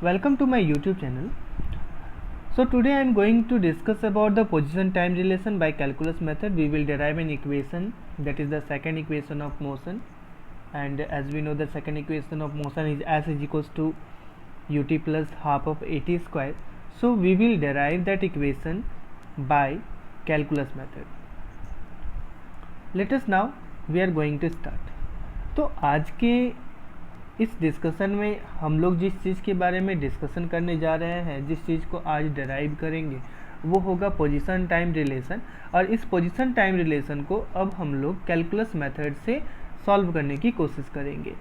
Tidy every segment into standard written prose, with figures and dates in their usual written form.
Welcome to my YouTube channel. So today I am going to discuss about the position time relation by calculus method. We will derive an equation, that is the second equation of motion, and as we know the second equation of motion is s is equals to ut plus half of at square. So we will derive that equation by calculus method. Let us now we are going to start. तो आज के इस discussion में हम लोग जिस चीज़ के बारे में डिस्कशन करने जा रहे हैं, जिस चीज़ को आज डिराइव करेंगे, वो होगा पोजीशन टाइम रिलेशन। और इस पोजीशन टाइम रिलेशन को अब हम लोग कैलकुलस मेथड से सॉल्व करने की कोशिश करेंगे।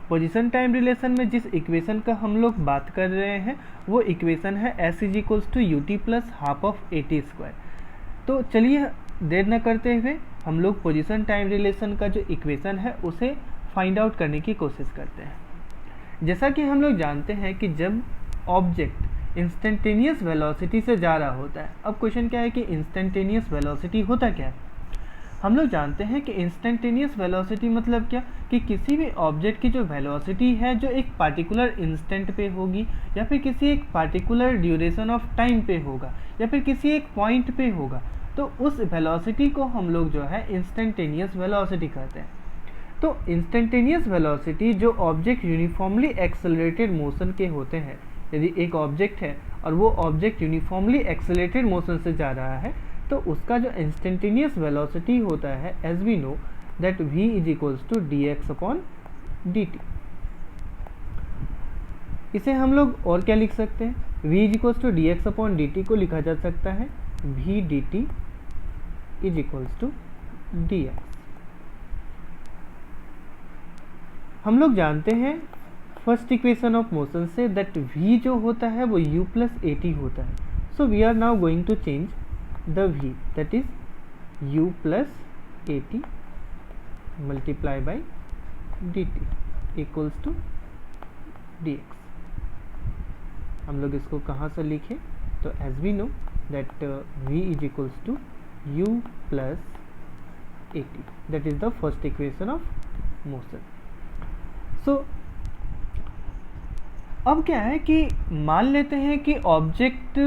पोजीशन टाइम रिलेशन में जिस इक्वेशन का हम लोग बात कर रहे हैं वो इक्वेशन है s is equals to u t plus half of a t square. तो चलिए देर न करते हुए हम लोग पोजीशन टाइम रिलेशन का जो इक्वेशन है उसे फाइंड आउट करने की कोशिश करते हैं। जैसा कि हम लोग जानते हैं कि जब ऑब्जेक्ट इंस्टेंटेनियस वेलोसिटी से जा रहा होता है, अब क्वेश्चन क्या है कि इंस्टेंटेनियस वेलोसिटी होता क्या है। हम लोग जानते हैं कि इंस्टेंटेनियस वेलोसिटी मतलब क्या, कि किसी भी ऑब्जेक्ट की जो वेलोसिटी है जो एक पार्टिकुलर इंस्टेंट पे होगी या फिर किसी एक पार्टिकुलर ड्यूरेशन ऑफ टाइम पे होगा या फिर किसी एक पॉइंट पे होगा, तो उस वेलोसिटी को हम लोग जो है इंस्टेंटेनियस वेलोसिटी कहते हैं। तो इंस्टेंटेनियस वेलोसिटी जो ऑब्जेक्ट यूनिफॉर्मली एक्सेलरेटेड मोशन के होते हैं, यदि एक ऑब्जेक्ट है और वो ऑब्जेक्ट यूनिफॉर्मली एक्सेलरेटेड मोशन से जा रहा है तो उसका जो इंस्टेंटेनियस वेलोसिटी होता है, as we know that v is equals to D x upon d t. इसे हम लोग और क्या लिख सकते हैं, v is equals to D x upon d t को लिखा जा सकता है v d t is equals to D x. हम लोग जानते हैं फर्स्ट इक्वेशन ऑफ मोशन से दैट v जो होता है वो u प्लस ए टी होता है। So we are now going to change the v, that is u plus A T multiply by D T equals to D x. हम लोग इसको कहाँ से लिखें, तो as we know that v is equals to u plus A T, that is the first equation of motion. So अब क्या है कि मान लेते हैं कि ऑब्जेक्ट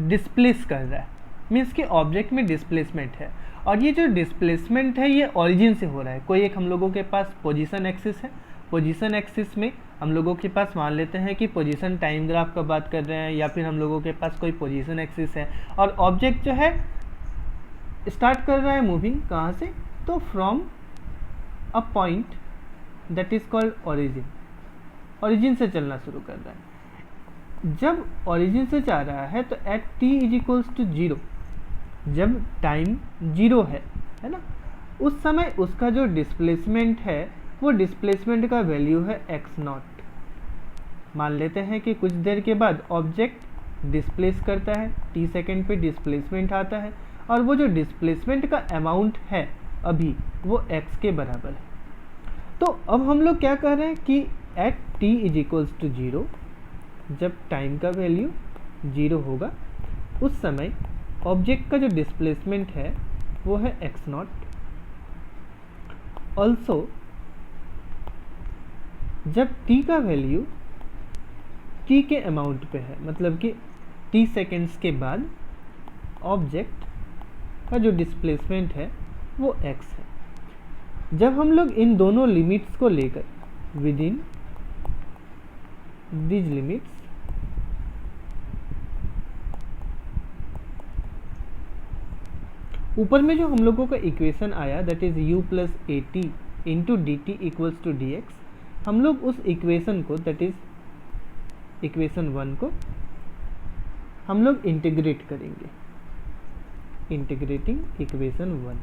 डिस्प्लेस कर रहा है, मीन्स कि ऑब्जेक्ट में डिस्प्लेसमेंट है और ये जो डिस्प्लेसमेंट है ये ओरिजिन से हो रहा है। कोई एक हम लोगों के पास पोजीशन एक्सिस है, पोजीशन एक्सिस में हम लोगों के पास मान लेते हैं कि पोजीशन टाइम ग्राफ का बात कर रहे हैं या फिर हम लोगों के पास कोई पोजीशन एक्सिस है और ऑब्जेक्ट जो है स्टार्ट कर रहा है मूविंग कहाँ से, तो from a point that is called origin. Origin से चलना शुरू कर रहा है। जब ओरिजिन से जा रहा है तो at t is equals to zero, जब टाइम जीरो है ना, उस समय उसका जो डिस्प्लेसमेंट है वो डिस्प्लेसमेंट का वैल्यू है x नॉट। मान लेते हैं कि कुछ देर के बाद ऑब्जेक्ट डिस्प्लेस करता है, t सेकेंड पे डिस्प्लेसमेंट आता है और वो जो डिस्प्लेसमेंट का अमाउंट है अभी वो x के बराबर है। तो अब हम लोग क्या कह रहे हैं कि at t is equals to zero, जब टाइम का वैल्यू जीरो होगा उस समय ऑब्जेक्ट का जो डिस्प्लेसमेंट है वो है x नॉट। ऑल्सो जब t का वैल्यू t के अमाउंट पे है, मतलब कि t सेकेंड्स के बाद ऑब्जेक्ट का जो डिस्प्लेसमेंट है वो x है। जब हम लोग इन दोनों लिमिट्स को लेकर विद इन दीज लिमिट्स ऊपर में जो हम लोगों का इक्वेशन आया that is u plus A t into d T equals to D x, हम लोग उस इक्वेशन को दैट इज इक्वेशन वन को हम लोग इंटीग्रेट करेंगे, integrating equation one,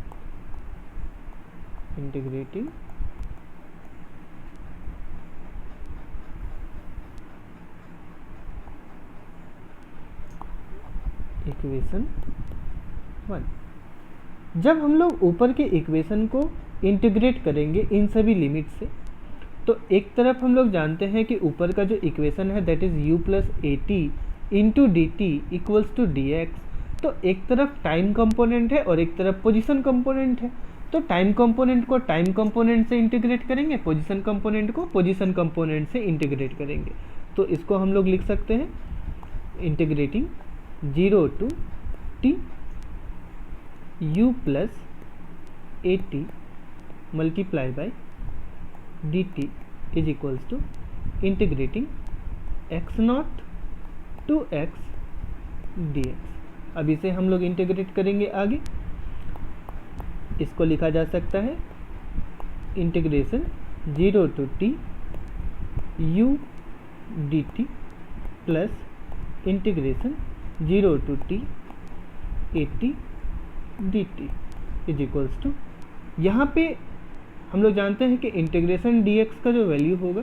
integrating equation one. जब हम लोग ऊपर के इक्वेशन को इंटीग्रेट करेंगे इन सभी लिमिट से, तो एक तरफ हम लोग जानते हैं कि ऊपर का जो इक्वेशन है that is u plus A t into d T equals to D x, तो एक तरफ टाइम कंपोनेंट है और एक तरफ पोजीशन कंपोनेंट है। तो टाइम कंपोनेंट को टाइम कंपोनेंट से इंटीग्रेट करेंगे, पोजीशन कंपोनेंट को पोजीशन कंपोनेंट से इंटीग्रेट करेंगे। तो इसको हम लोग लिख सकते हैं integrating 0 to t u plus at multiply by dt is equals to integrating x not to x dx। अब इसे हम लोग इंटीग्रेट करेंगे आगे। इसको लिखा जा सकता है integration 0 to t u dt plus integration 0 to t at dt is equals to, यहाँ पे हम लोग जानते हैं कि इंटीग्रेशन dx का जो वैल्यू होगा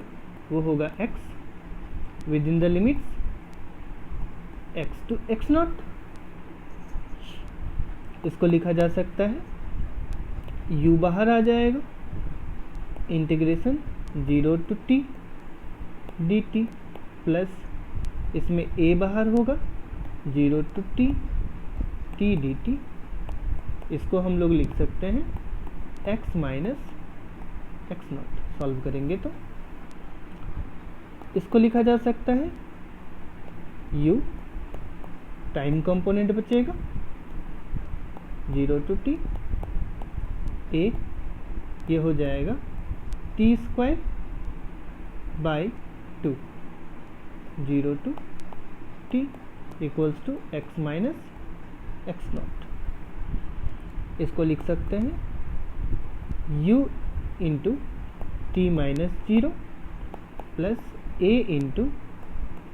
वो होगा x with in the limits x to x not. इसको लिखा जा सकता है u बाहर आ जाएगा, integration 0 to t dt plus इसमें a बाहर होगा 0 to t dt। इसको हम लोग लिख सकते हैं x minus x not. Solve करेंगे तो इसको लिखा जा सकता है u, टाइम कंपोनेंट बचेगा 0 to t, a ये हो जाएगा t square by 2 0 to t equals to x minus x not. इसको लिख सकते हैं u into t minus 0 plus a into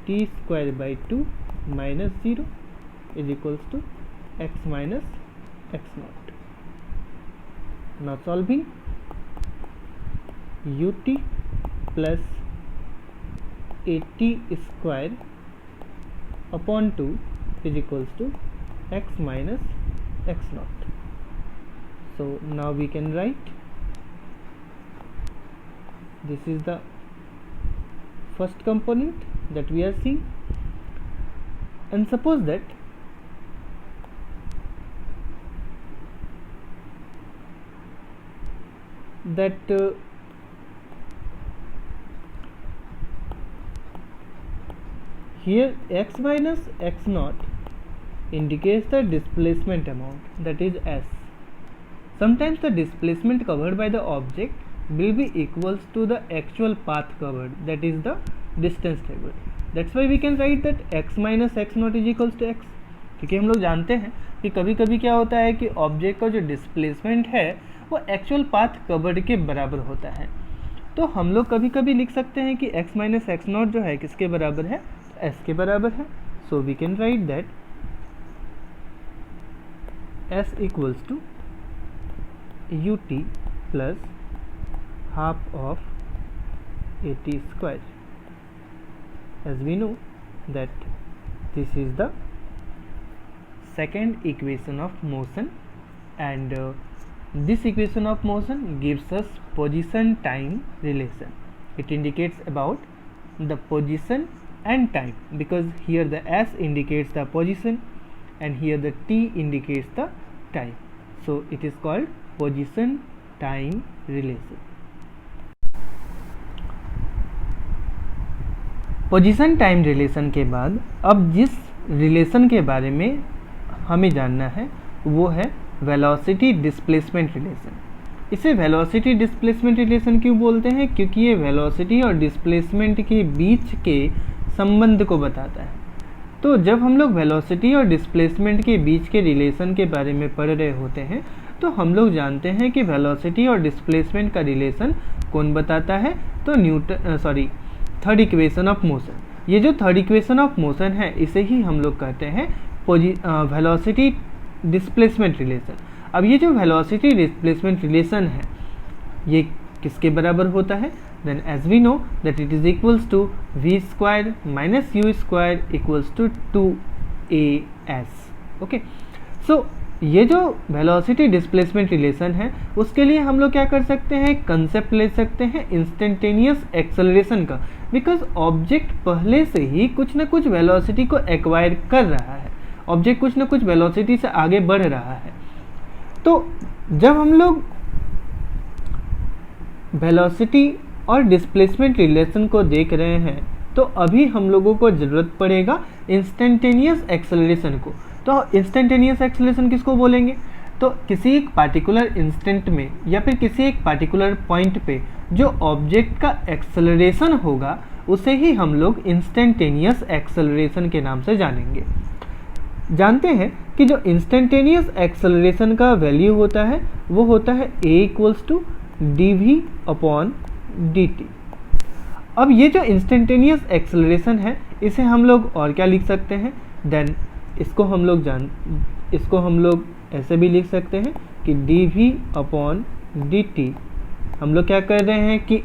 t square by 2 minus 0 is equals to x minus x not. Now solving ut plus at square upon 2 is equals to x minus x not. So now we can write this is the first component that we are seeing, and suppose that here x minus x naught indicates the displacement amount, that is s. Sometimes the displacement covered by the object will be equals to the actual path covered, that is the distance traveled. That's why we can write that x minus x naught is equals to x, क्योंकि हम लोग जानते हैं कि कभी कभी क्या होता है कि ऑब्जेक्ट का जो डिस्प्लेसमेंट है वो एक्चुअल पाथ कवर्ड के बराबर होता है। तो हम लोग कभी कभी लिख सकते हैं कि x माइनस एक्स नॉट जो है किसके बराबर है, s के बराबर है। So we can write that s equals to ut plus half of at square, as we know that this is the second equation of motion, and this equation of motion gives us position time relation. It indicates about the position and time, because here the s indicates the position and here the t indicates the time, so it is called position time relation. Position time relation के बाद अब जिस relation के बारे में हमें जानना है वो है वेलोसिटी डिस्प्लेसमेंट रिलेशन। इसे वेलोसिटी डिस्प्लेसमेंट रिलेशन क्यों बोलते हैं, क्योंकि ये वेलोसिटी और डिस्प्लेसमेंट के बीच के संबंध को बताता है। तो जब हम लोग वेलोसिटी और डिस्प्लेसमेंट के बीच के रिलेशन के बारे में पढ़ रहे होते हैं तो हम लोग जानते हैं कि वेलोसिटी और डिस्प्लेसमेंट का रिलेशन कौन बताता है, तो थर्ड इक्वेशन ऑफ मोशन। ये जो थर्ड इक्वेशन ऑफ मोशन है इसे ही हम लोग कहते हैं वेलोसिटी डिस्प्लेसमेंट रिलेशन। अब ये जो वेलोसिटी डिस्प्लेसमेंट रिलेशन है ये किसके बराबर होता है, then as we know that it is equals to v square minus u square equals to 2as। Okay, so ये जो वेलोसिटी डिस्प्लेसमेंट रिलेशन है उसके लिए हम लोग क्या कर सकते हैं, कंसेप्ट ले सकते हैं इंस्टेंटेनियस एक्सेलरेशन का, बिकॉज ऑब्जेक्ट पहले से ही कुछ ना कुछ वेलोसिटी को एक्वायर कर रहा है, ऑब्जेक्ट कुछ ना कुछ वेलोसिटी से आगे बढ़ रहा है। तो जब हम लोग वेलोसिटी और डिस्प्लेसमेंट रिलेशन को देख रहे हैं तो अभी हम लोगों को ज़रूरत पड़ेगा इंस्टेंटेनियस एक्सेलरेशन को। तो इंस्टेंटेनियस एक्सेलरेशन किसको बोलेंगे? तो किसी एक पार्टिकुलर इंस्टेंट में या फिर किसी एक पार्टिकुलर पॉइंट पे जो ऑब्जेक्ट का एक्सेलरेशन होगा उसे ही हम लोग इंस्टेंटेनियस एक्सेलरेशन के नाम से जानेंगे। जानते हैं कि जो इंस्टेंटेनियस एक्सेलरेशन का वैल्यू होता है वो होता है a = dv/dt। अब ये जो इंस्टेंटेनियस एक्सेलरेशन है इसे हम लोग और क्या लिख सकते हैं? देन इसको हम लोग ऐसे भी लिख सकते हैं कि dv/dt। हम लोग क्या कर रहे हैं कि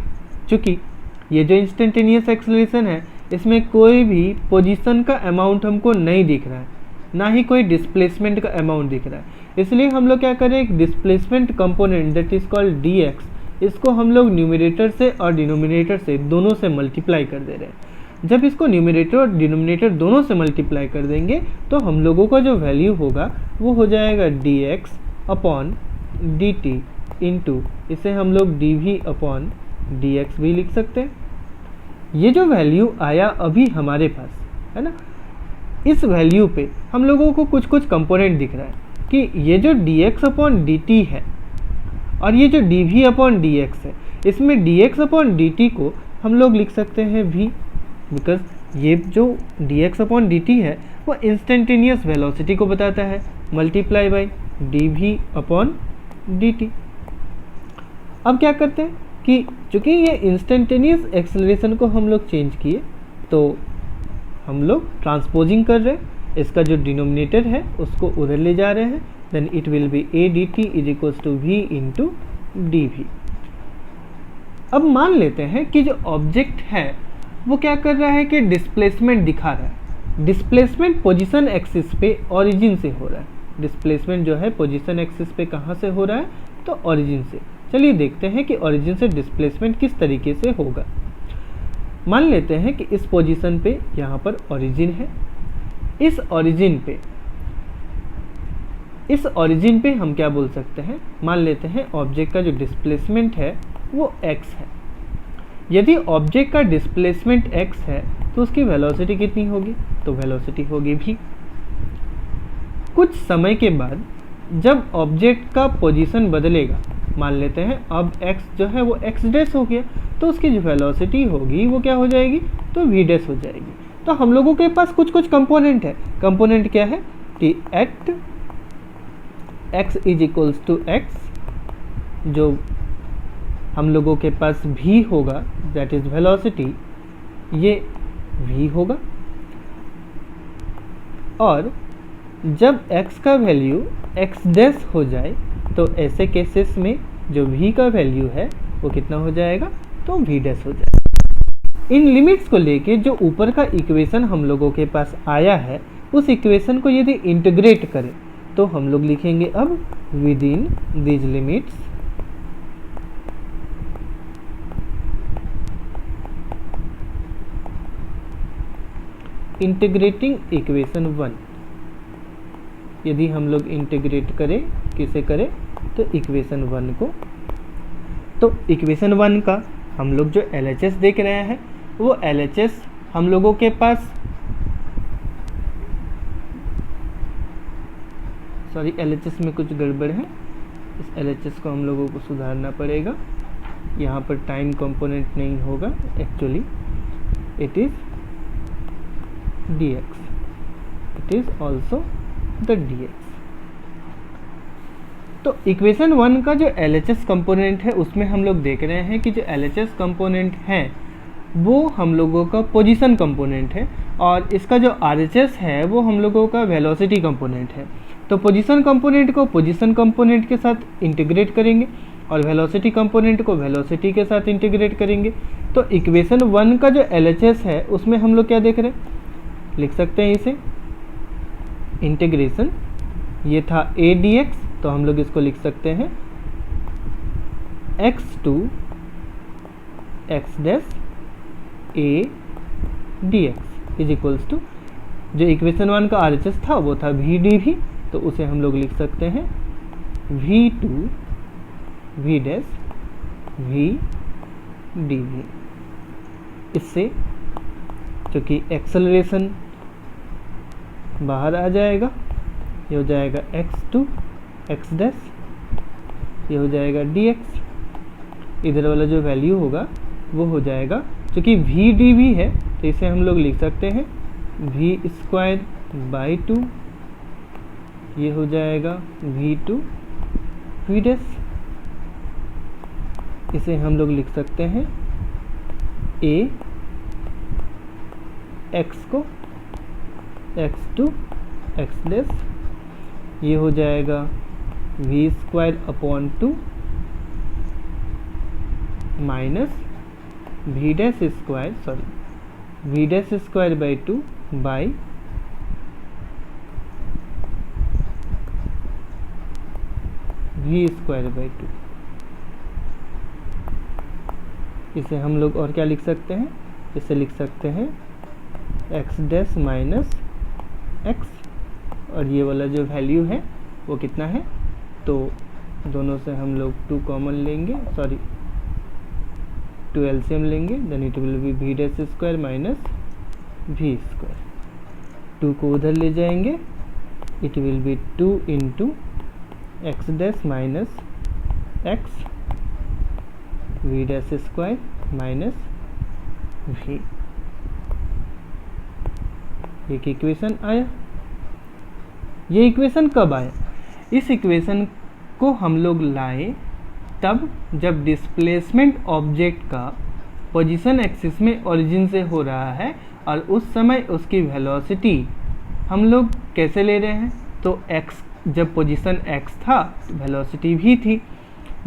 चूंकि ये जो इंस्टेंटेनियस एक्सेलरेशन है इसमें कोई भी पोजीशन का अमाउंट हमको नहीं दिख रहा है, ना ही कोई डिस्प्लेसमेंट का अमाउंट दिख रहा है, इसलिए हम लोग क्या करें, एक displacement component that is called dx, इसको हम लोग न्यूमरेटर से और डिनोमिनेटर से दोनों से मल्टीप्लाई कर दे रहे हैं। जब इसको न्यूमरेटर और डिनोमिनेटर दोनों से मल्टीप्लाई कर देंगे तो हम लोगों का जो वैल्यू होगा वो हो जाएगा dx/dt इंटू, इसे हम लोग dv/dx भी लिख सकते हैं। ये जो वैल्यू आया अभी हमारे पास है ना, इस वैल्यू पे हम लोगों को कुछ कुछ कंपोनेंट दिख रहा है कि ये जो dx/dt है और ये जो dv/dx है, इसमें dx/dt को हम लोग लिख सकते हैं v, बिकॉज ये जो dx/dt है वो इंस्टेंटेनियस वेलोसिटी को बताता है, मल्टीप्लाई बाई dv/dt। अब क्या करते हैं कि चूंकि ये इंस्टेंटेनियस एक्सेलरेशन को हम लोग चेंज किए तो हम लोग ट्रांसपोजिंग कर रहे हैं, इसका जो डिनोमिनेटर है उसको उधर ले जा रहे हैं, then it will be a dt = v × dv। अब मान लेते हैं कि जो ऑब्जेक्ट है वो क्या कर रहा है कि डिस्प्लेसमेंट दिखा रहा है। डिस्प्लेसमेंट पोजीशन एक्सिस पे ओरिजिन से हो रहा है। डिस्प्लेसमेंट जो है पोजीशन एक्सिस पे कहाँ से हो रहा है? तो ओरिजिन से। चलिए देखते हैं कि ओरिजिन से डिस्प्लेसमेंट किस तरीके से होगा। मान लेते हैं कि इस पोजीशन पे यहाँ पर ओरिजिन है। इस ओरिजिन पे हम क्या बोल सकते हैं, मान लेते हैं ऑब्जेक्ट का जो डिस्प्लेसमेंट है वो x है। यदि ऑब्जेक्ट का डिस्प्लेसमेंट x है तो उसकी वेलोसिटी कितनी होगी? तो वेलोसिटी होगी v। कुछ समय के बाद जब ऑब्जेक्ट का पोजीशन बदलेगा, मान लेते हैं अब x जो है वो x डैश हो गया, तो उसकी जो वेलोसिटी होगी वो क्या हो जाएगी? तो v डैश हो जाएगी। तो हम लोगों के पास कुछ कुछ कंपोनेंट है। कंपोनेंट क्या है कि एट x = x, जो हम लोगों के पास v होगा दैट इज वेलोसिटी, ये v होगा। और जब x का वैल्यू x डैश हो जाए तो ऐसे केसेस में जो v का वैल्यू है वो कितना हो जाएगा? तो v डैश हो जाएगा। इन लिमिट्स को लेके जो ऊपर का इक्वेशन हम लोगों के पास आया है उस इक्वेशन को यदि इंटीग्रेट करें तो हम लोग लिखेंगे अब with in these limits integrating equation 1। यदि हम लोग इंटीग्रेट करें, किसे करें? तो इक्वेशन 1 को। तो इक्वेशन 1 का हम लोग जो LHS देख रहे हैं वो LHS हम लोगों के पास, सॉरी LHS में कुछ गड़बड़ है, इस LHS को हम लोगों को सुधारना पड़ेगा। यहाँ पर टाइम कंपोनेंट नहीं होगा, actually it is dx, it is also the dx। तो इक्वेशन 1 का जो LHS कंपोनेंट है उसमें हम लोग देख रहे हैं कि जो LHS कंपोनेंट है वो हम लोगों का पोजीशन कंपोनेंट है और इसका जो RHS है वो हम लोगों का वेलोसिटी कंपोनेंट है। तो पोजीशन कंपोनेंट को पोजीशन कंपोनेंट के साथ इंटीग्रेट करेंगे और वेलोसिटी कंपोनेंट को वेलोसिटी के साथ इंटीग्रेट करेंगे। तो इक्वेशन 1 का जो LHS है उसमें हम लोग क्या देख रहे हैं, लिख सकते हैं इसे इंटीग्रेशन, ये था a dx, तो हम लोग इसको लिख सकते हैं x to x dash a dx is equals to, जो इक्वेशन 1 का RHS था वो था v dv, तो उसे हम लोग लिख सकते हैं v to v dash v dv। इससे क्योंकि एक्सेलरेशन बाहर आ जाएगा, ये हो जाएगा x2 x डैश, ये हो जाएगा dx, इधर वाला जो वैल्यू होगा वो हो जाएगा, क्योंकि v dv है तो इसे हम लोग लिख सकते हैं v²/2, ये हो जाएगा v2 v डैश, इसे हम लोग लिख सकते हैं a x को x2 x डैश, ये हो जाएगा v²/2 minus v dash square 2 by v²/2। इसे हम लोग और क्या लिख सकते हैं, इसे लिख सकते हैं x डैश माइनस x, और ये वाला जो वैल्यू है वो कितना है, तो दोनों से हम लोग 2 कॉमन लेंगे, 2 एलसीएम लेंगे, then it will be v dash square minus v square, 2 को उधर ले जाएंगे, it will be 2 into x dash minus x v dash square minus v। एक इक्वेशन आया। ये इक्वेशन कब आया? इस इक्वेशन को हम लोग लाए तब जब डिस्प्लेसमेंट ऑब्जेक्ट का पोजीशन एक्सिस में ओरिजिन से हो रहा है और उस समय उसकी वेलोसिटी हम लोग कैसे ले रहे हैं, तो x, जब पोजीशन x था तो वेलोसिटी v थी,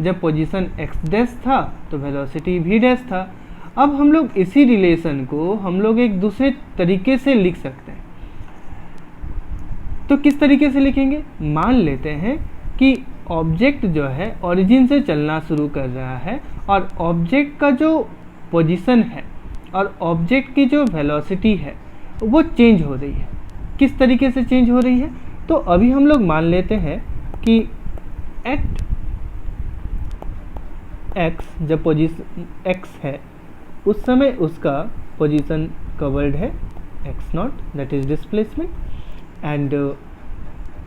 जब पोजीशन x डैश था तो वेलोसिटी v डैश था। अब हम लोग इसी रिलेशन को हम लोग एक दूसरे तरीके से लिख सकते हैं। तो किस तरीके से लिखेंगे? मान लेते हैं कि ऑब्जेक्ट जो है ओरिजिन से चलना शुरू कर रहा है और ऑब्जेक्ट का जो पोजीशन है और ऑब्जेक्ट की जो वेलोसिटी है वो चेंज हो रही है। किस तरीके से चेंज हो रही है? तो अभी हम लोग मान लेते हैं कि एट x, जब पोजीशन x है उस समय उसका पोजीशन कवर्ड है x0, that is displacement, and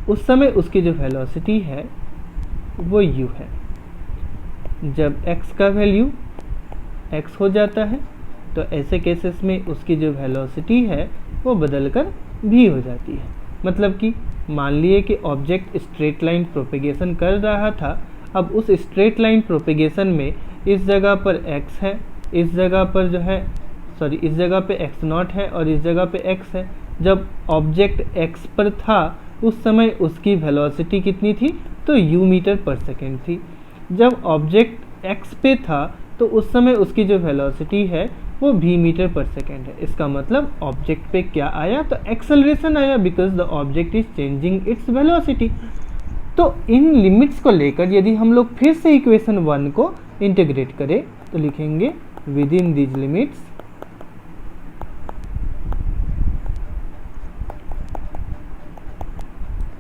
उस समय उसकी जो वेलोसिटी है वो u है। जब x का वैल्यू x हो जाता है तो ऐसे केसेस में उसकी जो वेलोसिटी है वो बदलकर v हो जाती है। मतलब कि मान लिए कि ऑब्जेक्ट स्ट्रेट लाइन प्रोपेगेशन कर रहा था, अब उस स्ट्रेट लाइन प्रोपेगेशन में इस जगह पर x है, इस जगह पर जो है इस जगह पे x0 है और इस जगह पे x है। जब ऑब्जेक्ट x पर था उस समय उसकी वेलोसिटी कितनी थी, तो u मीटर पर सेकेंड थी। जब ऑब्जेक्ट x पे था तो उस समय उसकी जो वेलोसिटी है वो v मीटर पर सेकेंड है। इसका मतलब ऑब्जेक्ट पे क्या आया, तो एक्सेलरेशन आया, because the object is changing its velocity. तो इन लिमिट्स को लेकर यदि हम लोग फिर से इक्वेशन 1 को इंटीग्रेट करें तो लिखेंगे with in these limits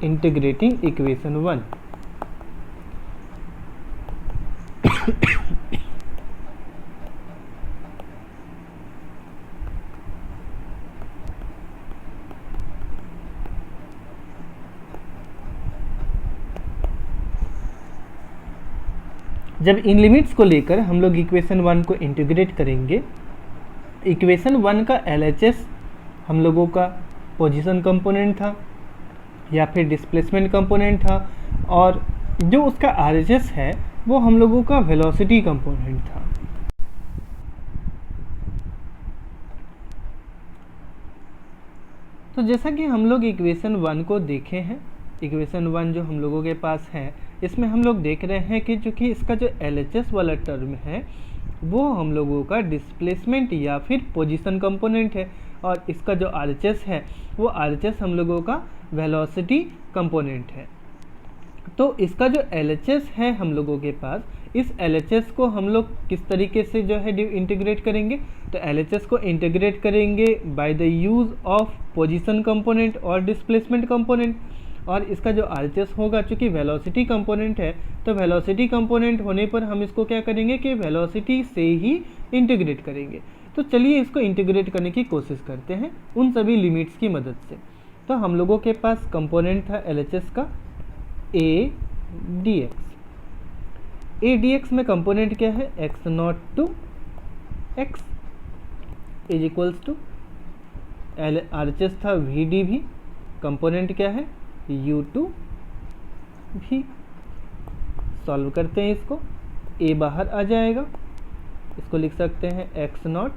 integrating equation 1। जब इन लिमिट्स को लेकर हम लोग इक्वेशन 1 को इंटीग्रेट करेंगे, इक्वेशन 1 का LHS हम लोगों का पोजीशन कंपोनेंट था या फिर डिस्प्लेसमेंट कंपोनेंट था, और जो उसका RHS है वो हम लोगों का वेलोसिटी कंपोनेंट था। तो जैसा कि हम लोग इक्वेशन 1 को देखे हैं, इक्वेशन 1 जो हम लोगों के पास है इसमें हम लोग देख रहे हैं कि चूँकि इसका जो LHS वाला टर्म है वो हम लोगों का डिस्प्लेसमेंट या फिर पोजीशन कंपोनेंट है, और इसका जो RHS है वो RHS हम लोगों का वेलोसिटी कंपोनेंट है। तो इसका जो LHS है हम लोगों के पास, इस LHS को हम लोग किस तरीके से जो है इंटीग्रेट करेंगे, तो LHS को इंटीग्रेट करेंगे by the use of position component और डिस्प्लेसमेंट कंपोनेंट। और इसका जो RHS होगा, चूँकि वेलोसिटी कंपोनेंट है तो वेलोसिटी कंपोनेंट होने पर हम इसको क्या करेंगे कि वेलोसिटी से ही इंटीग्रेट करेंगे। तो चलिए इसको इंटीग्रेट करने की कोशिश करते हैं उन सभी लिमिट्स की मदद से। तो हम लोगों के पास कंपोनेंट था LHS का a dx में कंपोनेंट क्या है x0 to x is equals to RHS था VD भी, कंपोनेंट क्या है u to v। सॉल्व करते हैं इसको, a बाहर आ जाएगा, इसको लिख सकते हैं x0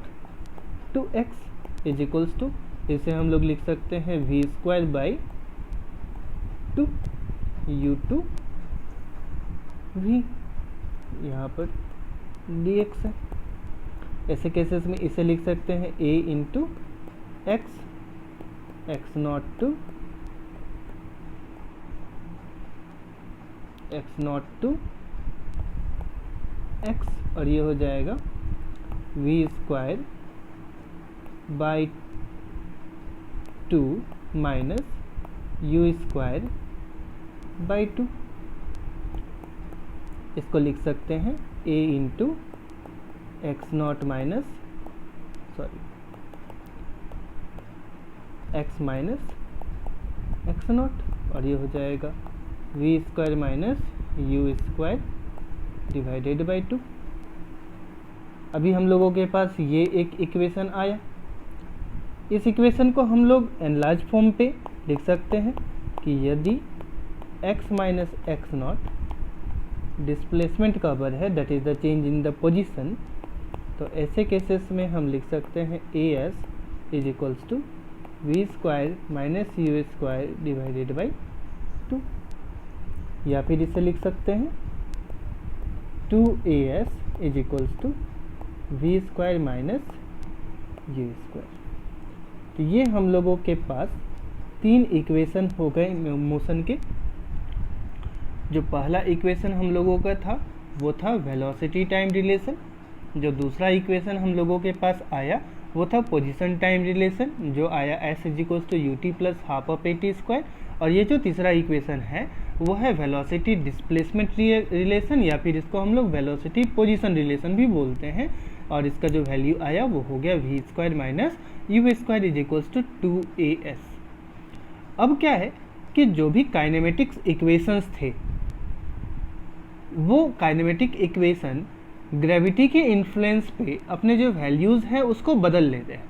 to x is equals to, इसे हम लोग लिख सकते हैं v² by 2 u to v, यहाँ पर dx है। ऐसे केसेस में इसे लिख सकते हैं a into x x0 to x, और ये हो जाएगा v² by 2 minus u² by 2। इसको लिख सकते हैं a into x0 minus x minus x0, और ये हो जाएगा v² minus u² divided by 2। अभी हम लोगों के पास ये एक इक्वेशन आया, इस इक्वेशन को हम लोग एनलार्ज फॉर्म पे लिख सकते हैं कि यदि x माइनस x0 डिस्प्लेसमेंट का वर्ग है, that is the change in the position, तो ऐसे केसेस में हम लिख सकते हैं as is equals to v² minus u² divided by 2, या फिर इसे लिख सकते हैं 2as is equals to v² minus u²। तो ये हम लोगों के पास तीन इक्वेशन हो गए मोशन के। जो पहला इक्वेशन हम लोगों का था वो था वेलोसिटी टाइम रिलेशन, जो दूसरा इक्वेशन हम लोगों के पास आया वो था पोजीशन टाइम रिलेशन, जो आया s is equals to ut plus half of at², और ये जो तीसरा इक्वेशन है वो है वेलोसिटी डिस्प्लेसमेंट रिलेशन, या फिर इसको हम लोग वेलोसिटी पोजीशन रिलेशन भी बोलते हैं, और इसका जो वैल्यू आया वो हो गया v² minus u² is equals to 2as। अब क्या है कि जो भी काइनेमेटिक्स इक्वेशंस थे वो काइनेमेटिक इक्वेशन ग्रेविटी के इन्फ्लुएंस पे अपने जो वैल्यूज़ हैं उसको बदल लेते हैं।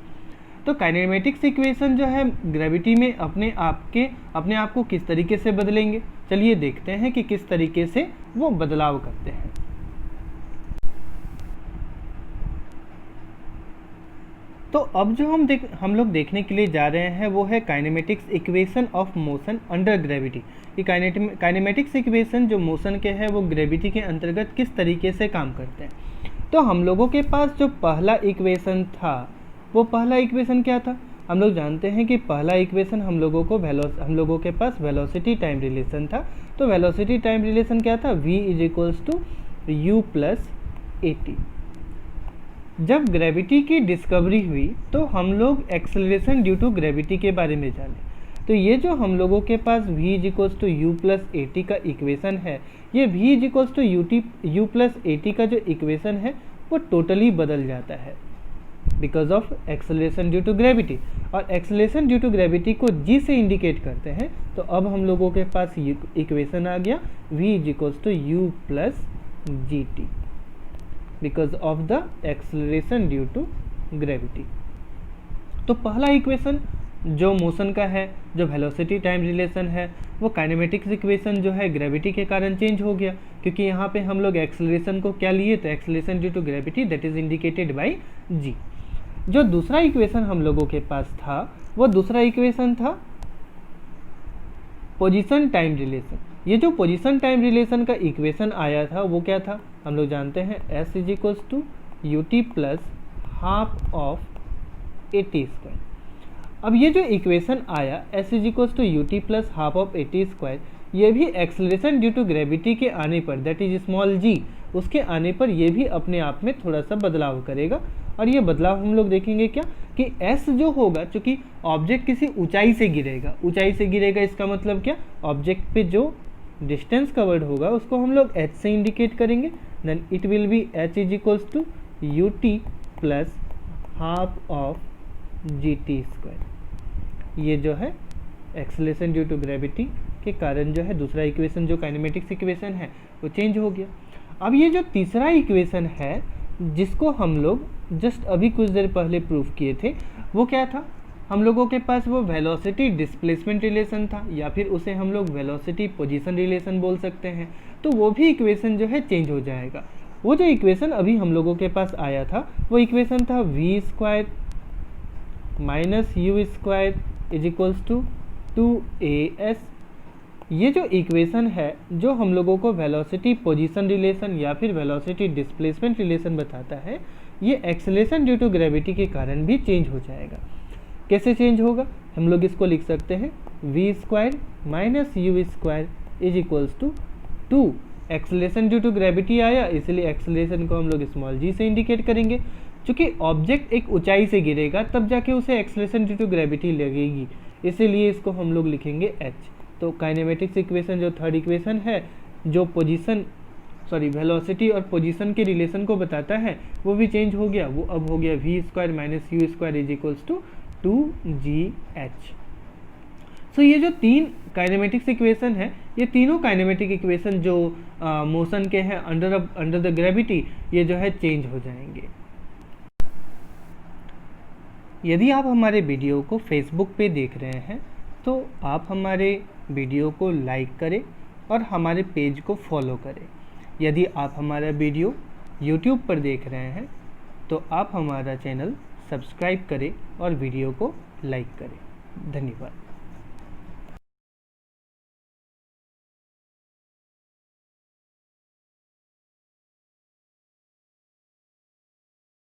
तो काइनेमेटिक्स इक्वेशन जो है ग्रेविटी में अपने आप को किस तरीके से बदलेंगे, चलिए देखते हैं कि किस तरीके से वो बदलाव करते हैं। तो अब जो हम लोग देखने के लिए जा रहे हैं वो है kinematics equation of motion under gravity. ये काइनेमेटिक्स इक्वेशन जो मोशन के हैं वो ग्रेविटी के अंतर्गत किस तरीके से काम करते हैं। तो हम लोगों के पास जो पहला इक्वेशन था वो पहला इक्वेशन क्या था, हम लोग जानते हैं कि पहला इक्वेशन हम लोगों के पास वेलोसिटी टाइम रिलेशन था। तो वेलोसिटी टाइम रिलेशन क्या था, v is equals to u plus at। जब ग्रेविटी की डिस्कवरी हुई तो हम लोग एक्सेलरेशन ड्यू टू ग्रेविटी के बारे में जाने। तो ये जो हम लोगों के पास v is equals to u plus at का इक्वेशन है, ये v is equals to u plus at का जो इक्वेशन है वो टोटली बदल जाता है because of acceleration due to gravity, और एक्सेलरेशन ड्यू टू ग्रेविटी को g से इंडिकेट करते हैं। तो अब हम लोगों के पास इक्वेशन आ गया v is equals to u plus gt because of the acceleration due to gravity. तो पहला इक्वेशन जो मोशन का है, जो वेलोसिटी टाइम रिलेशन है, वो काइनेमेटिक्स इक्वेशन जो है ग्रेविटी के कारण चेंज हो गया, क्योंकि यहाँ पे हम लोग एक्सेलरेशन को क्या लिए, तो acceleration due to gravity that is indicated by g। जो दूसरा इक्वेशन हम लोगों के पास था वो दूसरा इक्वेशन था पोजीशन टाइम रिलेशन। ये जो पोजीशन टाइम रिलेशन का इक्वेशन आया था वो क्या था, हम लोग जानते हैं s is equals to ut plus half of at²। अब ये जो इक्वेशन आया s is equals to ut plus half of at², ये भी एक्सेलरेशन ड्यू टू ग्रेविटी के आने पर दैट इज स्मॉल g, उसके आने पर ये भी अपने आप में थोड़ा सा बदलाव करेगा। और ये बदलाव हम लोग देखेंगे क्या कि s जो होगा, चूंकि ऑब्जेक्ट किसी ऊंचाई से गिरेगा, इसका मतलब क्या, ऑब्जेक्ट पे जो डिस्टेंस कवर्ड होगा उसको हम लोग h से इंडिकेट करेंगे। Then it will be h is equals to ut plus half of GT²। ये जो है एक्सेलरेशन ड्यू टू ग्रेविटी के कारण जो है दूसरा इक्वेशन जो काइनेमेटिक्स इक्वेशन है वो चेंज हो गया। अब ये जो तीसरा इक्वेशन है जिसको हम लोग जस्ट अभी कुछ देर पहले प्रूफ किए थे, वो क्या था? हम लोगों के पास वो वेलोसिटी डिस्प्लेसमेंट रिलेशन था, या फिर उसे हम लोग वेलोसिटी पोजीशन रिलेशन बोल सकते हैं। तो वो भी इक्वेशन जो है चेंज हो जाएगा। वो जो इक्वेशन अभी हम लोगों के पास आया था वो इक्वेशन था v² minus u² is equals to 2as। ये जो इक्वेशन है जो हम लोगों को वेलोसिटी पोजीशन रिलेशन या फिर वेलोसिटी डिस्प्लेसमेंट रिलेशन बताता है, ये एक्सेलरेशन ड्यू टू ग्रेविटी के कारण भी चेंज हो जाएगा। कैसे चेंज होगा? हम लोग इसको लिख सकते हैं v² minus u² is equals to 2। Acceleration due to gravity आया, इसलिए एक्सेलरेशन को हम लोग स्मॉल g से इंडिकेट करेंगे। चूँकि ऑब्जेक्ट एक ऊंचाई से गिरेगा तब जाके उसे एक्सेलरेशन ड्यू टू ग्रेविटी लगेगी, इसीलिए इसको हम लोग लिखेंगे h। तो काइनेमेटिक्स इक्वेशन जो थर्ड इक्वेशन है जो वेलोसिटी और पोजीशन के रिलेशन को बताता है वो भी चेंज हो गया। वो अब हो गया v² minus u² is equals to 2gh। So ये जो तीन काइनेमेटिक्स इक्वेशन है, ये तीनों काइनेमेटिक इक्वेशन जो मोशन के हैं अंडर द ग्रेविटी, ये जो है चेंज हो जाएंगे। यदि आप हमारे वीडियो को फेसबुक पे देख रहे हैं तो आप हमारे वीडियो को लाइक करें और हमारे पेज को फॉलो करें। यदि आप हमारा वीडियो यूट्यूब पर देख रहे हैं तो आप हमारा चैनल सब्सक्राइब करें और वीडियो को लाइक करें। धन्यवाद।